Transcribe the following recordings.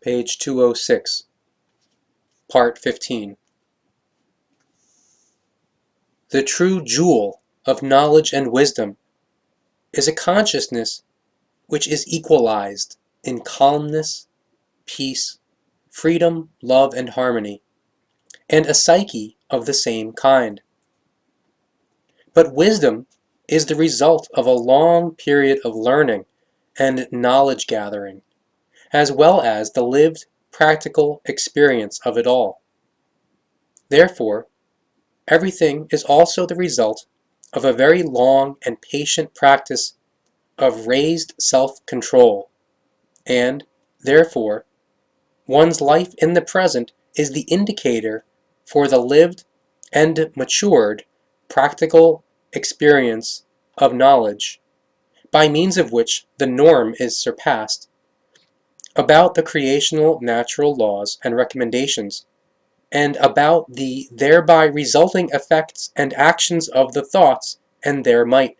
Page 206, Part 15. The true jewel of knowledge and wisdom is a consciousness which is equalized in calmness, peace, freedom, love, and harmony, and a psyche of the same kind. But wisdom is the result of a long period of learning and knowledge gathering, as well as the lived, practical experience of it all. Therefore, everything is also the result of a very long and patient practice of raised self-control, and, therefore, one's life in the present is the indicator for the lived and matured practical experience of knowledge, by means of which the norm is surpassed, about the creational natural laws and recommendations, and about the thereby resulting effects and actions of the thoughts and their might.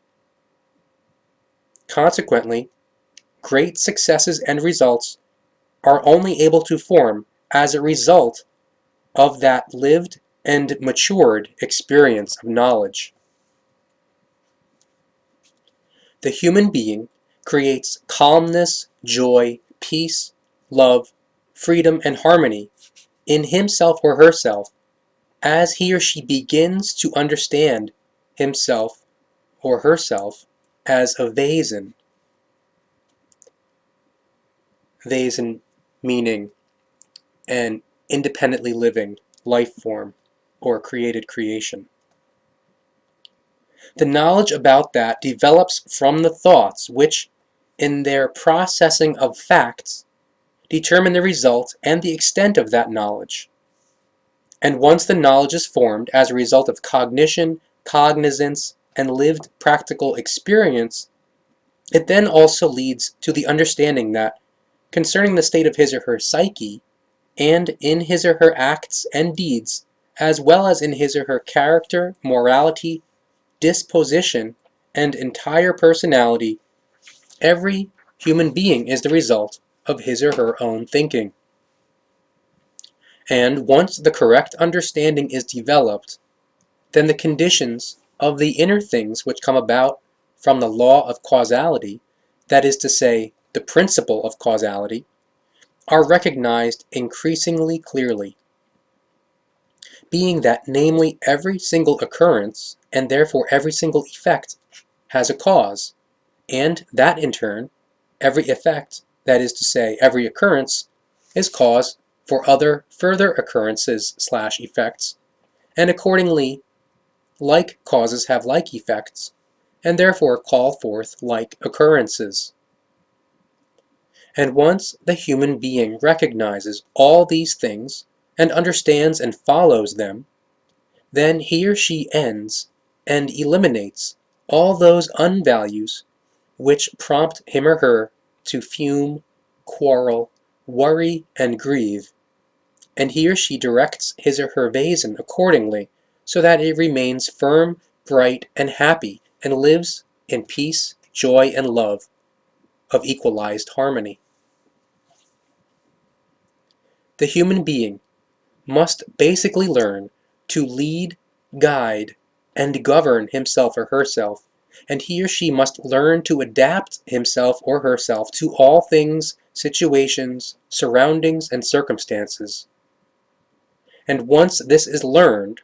Consequently, great successes and results are only able to form as a result of that lived and matured experience of knowledge. The human being creates calmness, joy, peace, love, freedom, and harmony in himself or herself as he or she begins to understand himself or herself as a vasen. Vasen meaning an independently living life form or created creation. The knowledge about that develops from the thoughts which, in their processing of facts, determine the result and the extent of that knowledge. And once the knowledge is formed as a result of cognition, cognizance, and lived practical experience, it then also leads to the understanding that, concerning the state of his or her psyche, and in his or her acts and deeds, as well as in his or her character, morality, disposition, and entire personality, every human being is the result of his or her own thinking. And once the correct understanding is developed, then the conditions of the inner things which come about from the law of causality, that is to say, the principle of causality, are recognized increasingly clearly, being that namely every single occurrence, and therefore every single effect, has a cause, and that in turn, every effect, that is to say, every occurrence, is cause for other further occurrences/effects, and accordingly, like causes have like effects, and therefore call forth like occurrences. And once the human being recognizes all these things, and understands and follows them, then he or she ends and eliminates all those unvalues which prompt him or her to fume, quarrel, worry, and grieve, and he or she directs his or her vasen accordingly, so that it remains firm, bright, and happy, and lives in peace, joy, and love of equalized harmony. The human being must basically learn to lead, guide, and govern himself or herself, and he or she must learn to adapt himself or herself to all things, situations, surroundings, and circumstances. And once this is learned,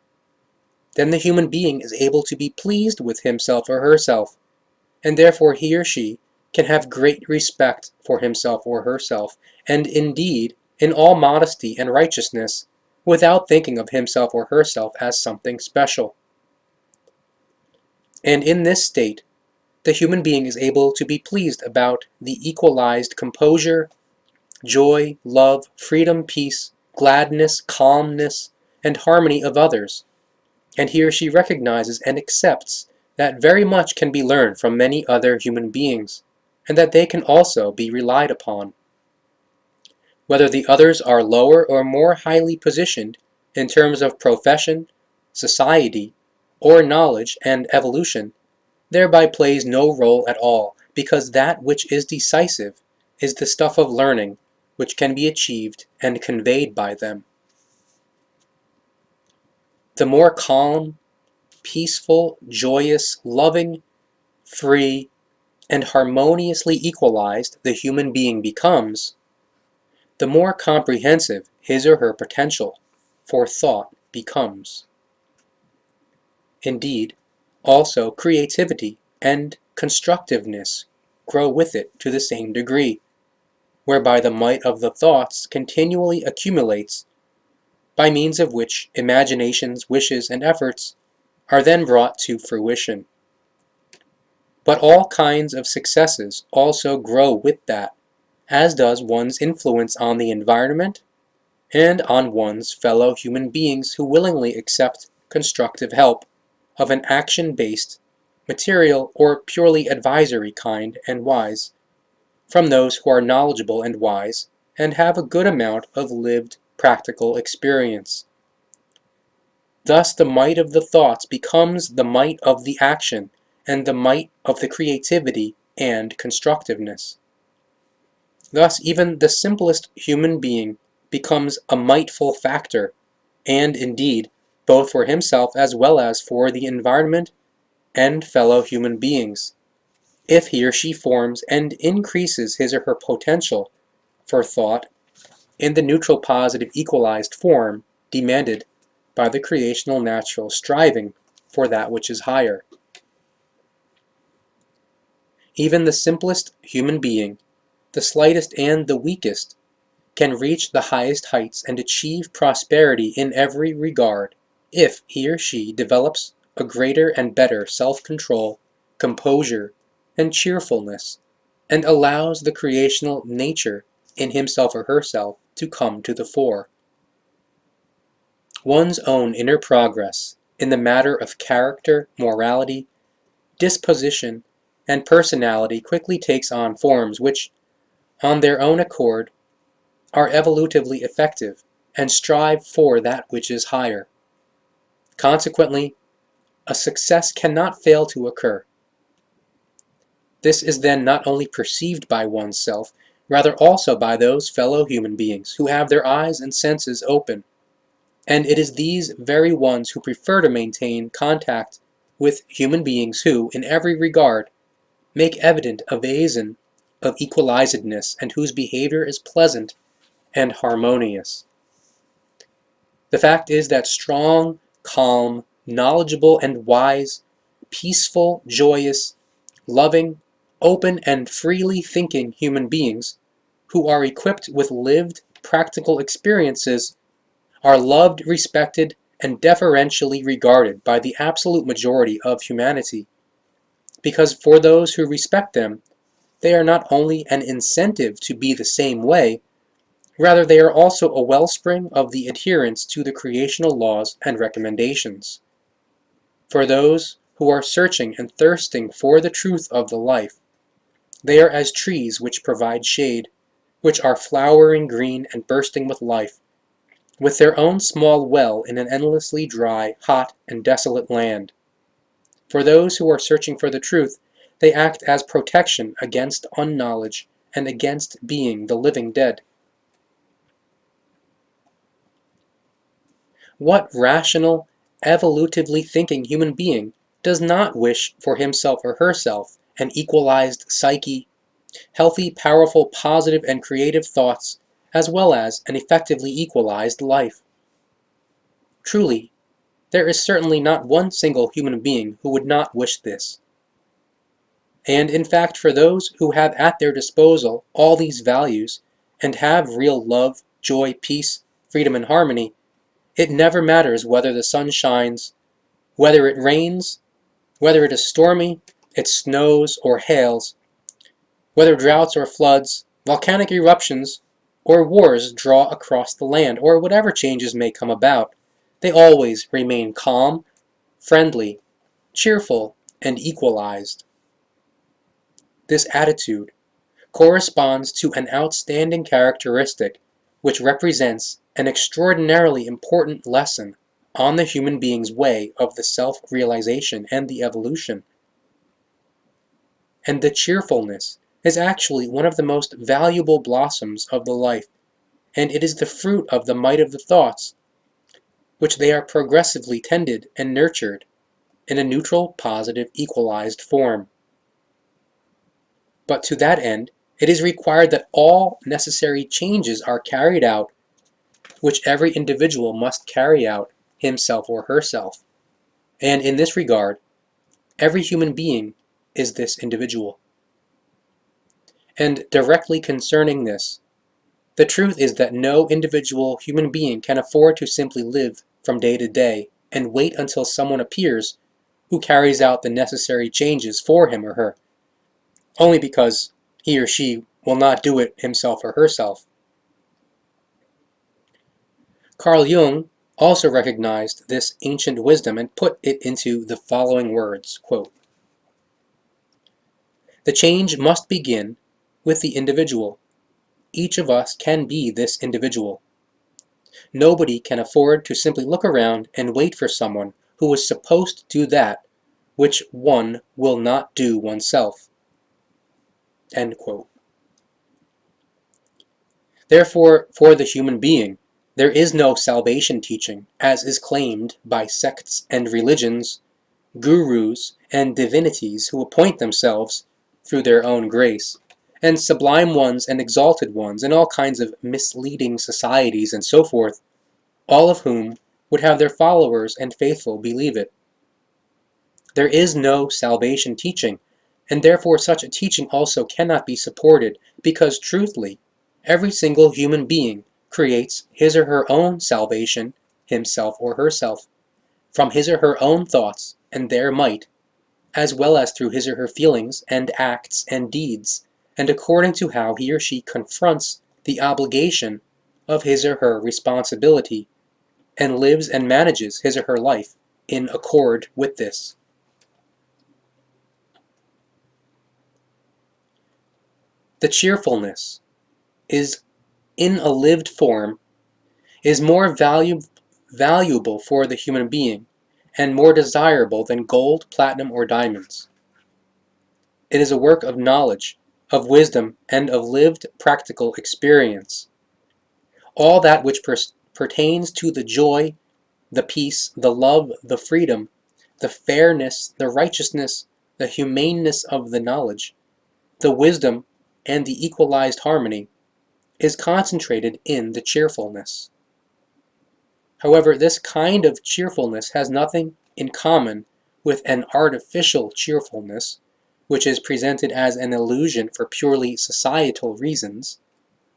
then the human being is able to be pleased with himself or herself, and therefore he or she can have great respect for himself or herself, and indeed, in all modesty and righteousness, without thinking of himself or herself as something special. And in this state, the human being is able to be pleased about the equalized composure, joy, love, freedom, peace, gladness, calmness, and harmony of others, and he or she recognizes and accepts that very much can be learned from many other human beings, and that they can also be relied upon. Whether the others are lower or more highly positioned in terms of profession, society, or knowledge and evolution, thereby plays no role at all, because that which is decisive is the stuff of learning which can be achieved and conveyed by them. The more calm, peaceful, joyous, loving, free, and harmoniously equalized the human being becomes, the more comprehensive his or her potential for thought becomes. Indeed, also creativity and constructiveness grow with it to the same degree, whereby the might of the thoughts continually accumulates, by means of which imaginations, wishes, and efforts are then brought to fruition. But all kinds of successes also grow with that, as does one's influence on the environment and on one's fellow human beings who willingly accept constructive help of an action-based, material, or purely advisory kind and wise, from those who are knowledgeable and wise and have a good amount of lived practical experience. Thus the might of the thoughts becomes the might of the action and the might of the creativity and constructiveness. Thus even the simplest human being becomes a mightful factor, and indeed, both for himself as well as for the environment and fellow human beings, if he or she forms and increases his or her potential for thought in the neutral positive equalized form demanded by the creational natural striving for that which is higher. Even the simplest human being, the slightest and the weakest, can reach the highest heights and achieve prosperity in every regard if he or she develops a greater and better self-control, composure, and cheerfulness, and allows the creational nature in himself or herself to come to the fore. One's own inner progress in the matter of character, morality, disposition, and personality quickly takes on forms which, on their own accord, are evolutively effective and strive for that which is higher. Consequently, a success cannot fail to occur. This is then not only perceived by oneself, rather also by those fellow human beings who have their eyes and senses open, and it is these very ones who prefer to maintain contact with human beings who, in every regard, make evident a vaison of equalizedness and whose behavior is pleasant and harmonious. The fact is that strong, calm, knowledgeable, and wise, peaceful, joyous, loving, open, and freely thinking human beings, who are equipped with lived, practical experiences, are loved, respected, and deferentially regarded by the absolute majority of humanity, because for those who respect them, they are not only an incentive to be the same way, rather they are also a wellspring of the adherence to the creational laws and recommendations. For those who are searching and thirsting for the truth of the life, they are as trees which provide shade, which are flowering green and bursting with life, with their own small well in an endlessly dry, hot, and desolate land. For those who are searching for the truth, they act as protection against unknowledge and against being the living dead. What rational, evolutively thinking human being does not wish for himself or herself an equalized psyche, healthy, powerful, positive, and creative thoughts, as well as an effectively equalized life? Truly, there is certainly not one single human being who would not wish this. And in fact, for those who have at their disposal all these values, and have real love, joy, peace, freedom, and harmony, it never matters whether the sun shines, whether it rains, whether it is stormy, it snows or hails, whether droughts or floods, volcanic eruptions, or wars draw across the land, or whatever changes may come about, they always remain calm, friendly, cheerful, and equalized. This attitude corresponds to an outstanding characteristic which represents an extraordinarily important lesson on the human being's way of the self-realization and the evolution. And the cheerfulness is actually one of the most valuable blossoms of the life, and it is the fruit of the might of the thoughts, which they are progressively tended and nurtured in a neutral, positive, equalized form. But to that end, it is required that all necessary changes are carried out, which every individual must carry out himself or herself. And in this regard, every human being is this individual. And directly concerning this, the truth is that no individual human being can afford to simply live from day to day and wait until someone appears who carries out the necessary changes for him or her, only because he or she will not do it himself or herself. Carl Jung also recognized this ancient wisdom and put it into the following words, quote, "The change must begin with the individual. Each of us can be this individual. Nobody can afford to simply look around and wait for someone who is supposed to do that which one will not do oneself." End quote. Therefore, for the human being, there is no salvation teaching, as is claimed by sects and religions, gurus and divinities who appoint themselves through their own grace, and sublime ones and exalted ones, and all kinds of misleading societies and so forth, all of whom would have their followers and faithful believe it. There is no salvation teaching, and therefore such a teaching also cannot be supported, because truthfully, every single human being creates his or her own salvation, himself or herself, from his or her own thoughts and their might, as well as through his or her feelings and acts and deeds, and according to how he or she confronts the obligation of his or her responsibility, and lives and manages his or her life in accord with this. The cheerfulness is in a lived form is more valuable for the human being and more desirable than gold, platinum, or diamonds. It is a work of knowledge, of wisdom, and of lived practical experience. All that which pertains to the joy, the peace, the love, the freedom, the fairness, the righteousness, the humaneness of the knowledge, the wisdom, and the equalized harmony is concentrated in the cheerfulness. However, this kind of cheerfulness has nothing in common with an artificial cheerfulness, which is presented as an illusion for purely societal reasons,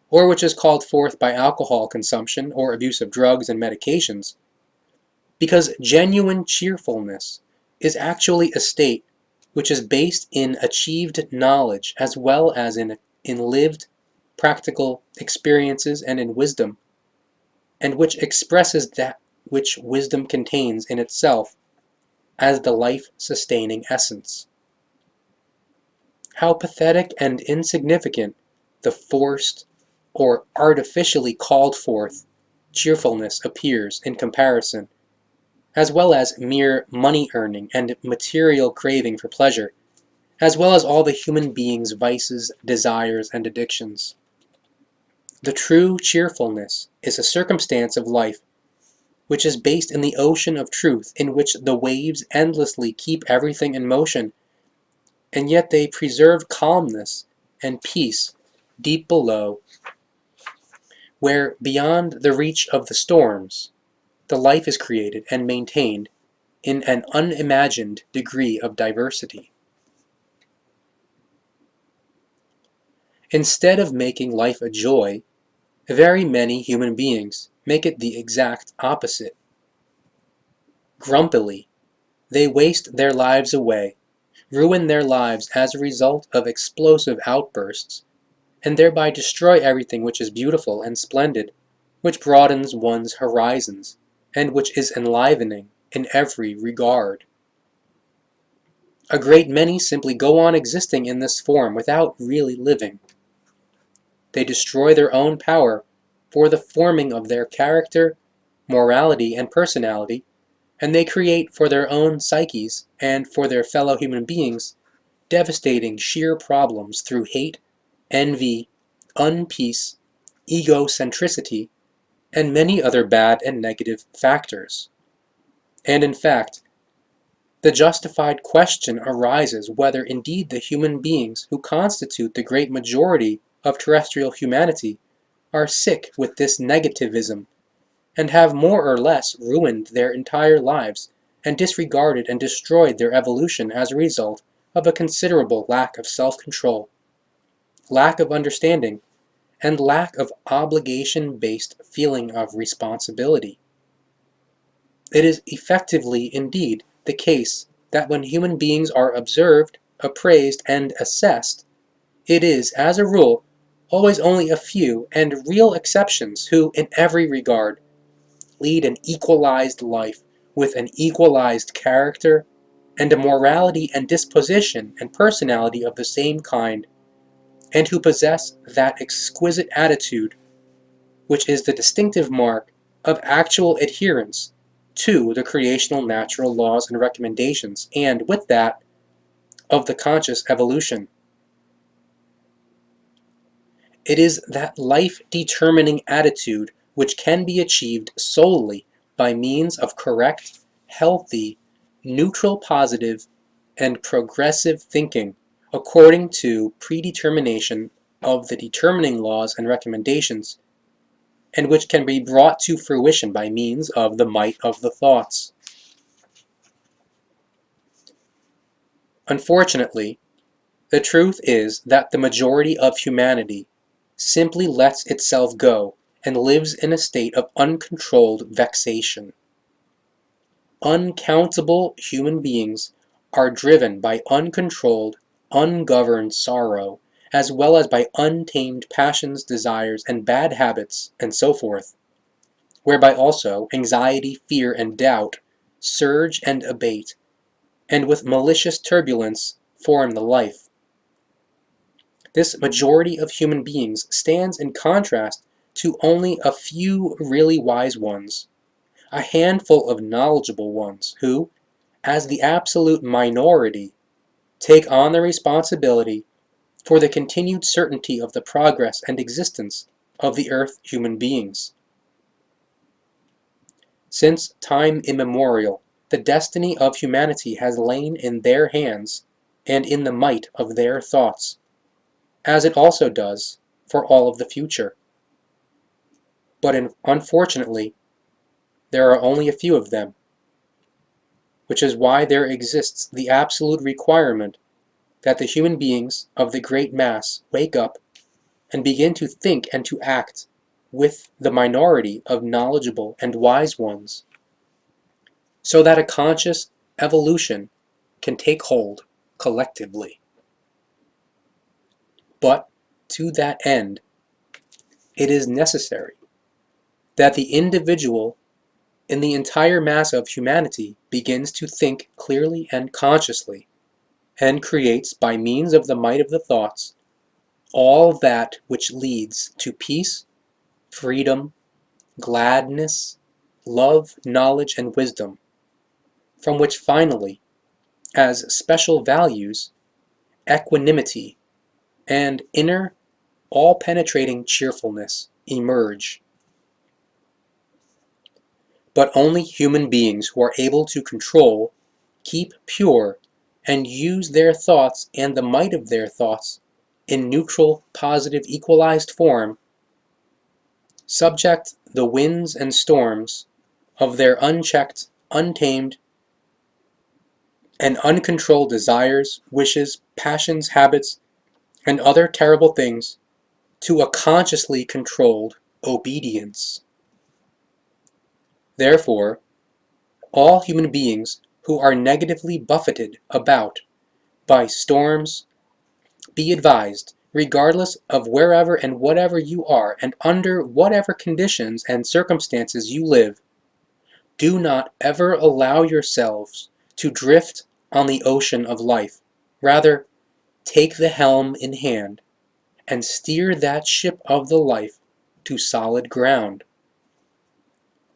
or which is called forth by alcohol consumption or abuse of drugs and medications, because genuine cheerfulness is actually a state which is based in achieved knowledge as well as in lived practical experiences and in wisdom, and which expresses that which wisdom contains in itself as the life-sustaining essence. How pathetic and insignificant the forced or artificially called forth cheerfulness appears in comparison, as well as mere money-earning and material craving for pleasure, as well as all the human being's vices, desires, and addictions. The true cheerfulness is a circumstance of life which is based in the ocean of truth in which the waves endlessly keep everything in motion, and yet they preserve calmness and peace deep below, where, beyond the reach of the storms, the life is created and maintained in an unimagined degree of diversity. Instead of making life a joy, very many human beings make it the exact opposite. Grumpily, they waste their lives away, ruin their lives as a result of explosive outbursts, and thereby destroy everything which is beautiful and splendid, which broadens one's horizons, and which is enlivening in every regard. A great many simply go on existing in this form without really living. They destroy their own power for the forming of their character, morality, and personality, and they create for their own psyches and for their fellow human beings devastating sheer problems through hate, envy, unpeace, egocentricity, and many other bad and negative factors. And in fact, the justified question arises whether indeed the human beings who constitute the great majority of terrestrial humanity are sick with this negativism, and have more or less ruined their entire lives and disregarded and destroyed their evolution as a result of a considerable lack of self-control, lack of understanding, and lack of obligation-based feeling of responsibility. It is effectively, indeed, the case that when human beings are observed, appraised, and assessed, it is, as a rule, always only a few and real exceptions who, in every regard, lead an equalized life with an equalized character and a morality and disposition and personality of the same kind, and who possess that exquisite attitude which is the distinctive mark of actual adherence to the creational natural laws and recommendations, and with that, of the conscious evolution. It is that life-determining attitude which can be achieved solely by means of correct, healthy, neutral positive, and progressive thinking, according to predetermination of the determining laws and recommendations, and which can be brought to fruition by means of the might of the thoughts. Unfortunately, the truth is that the majority of humanity simply lets itself go and lives in a state of uncontrolled vexation. Uncountable human beings are driven by uncontrolled, ungoverned sorrow, as well as by untamed passions, desires, and bad habits, and so forth, whereby also anxiety, fear, and doubt surge and abate, and with malicious turbulence form the life. This majority of human beings stands in contrast to only a few really wise ones, a handful of knowledgeable ones who, as the absolute minority, take on the responsibility for the continued certainty of the progress and existence of the earth human beings. Since time immemorial, the destiny of humanity has lain in their hands and in the might of their thoughts, as it also does for all of the future. But unfortunately, there are only a few of them, which is why there exists the absolute requirement that the human beings of the great mass wake up and begin to think and to act with the minority of knowledgeable and wise ones, so that a conscious evolution can take hold collectively. But to that end, it is necessary that the individual in the entire mass of humanity begins to think clearly and consciously, and creates, by means of the might of the thoughts, all that which leads to peace, freedom, gladness, love, knowledge, and wisdom, from which finally, as special values, equanimity and inner, all-penetrating cheerfulness emerge. But only human beings who are able to control, keep pure, and use their thoughts and the might of their thoughts in neutral, positive, equalized form, subject the winds and storms of their unchecked, untamed, and uncontrolled desires, wishes, passions, habits, and other terrible things to a consciously controlled obedience. Therefore, all human beings who are negatively buffeted about by storms, be advised, regardless of wherever and whatever you are and under whatever conditions and circumstances you live, do not ever allow yourselves to drift on the ocean of life. Rather, take the helm in hand and steer that ship of the life to solid ground.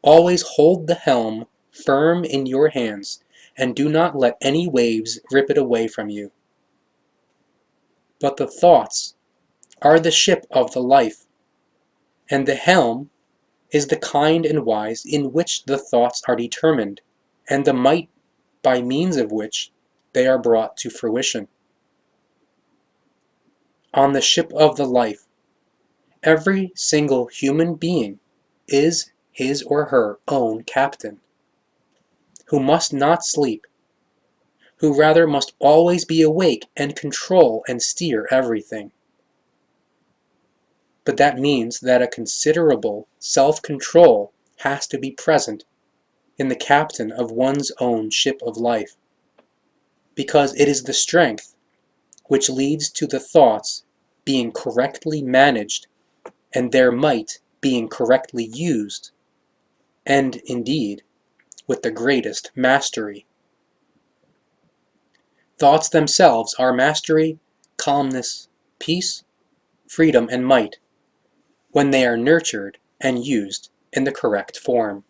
Always hold the helm firm in your hands, and do not let any waves rip it away from you. but the thoughts are the ship of the life, and the helm is the kind and wise in which the thoughts are determined, and the might by means of which they are brought to fruition. On the ship of the life, every single human being is his or her own captain, who must not sleep, who rather must always be awake and control and steer everything. But that means that a considerable self-control has to be present in the captain of one's own ship of life, because it is the strength which leads to the thoughts being correctly managed and their might being correctly used, and indeed with the greatest mastery. Thoughts themselves are mastery, calmness, peace, freedom, and might, when they are nurtured and used in the correct form.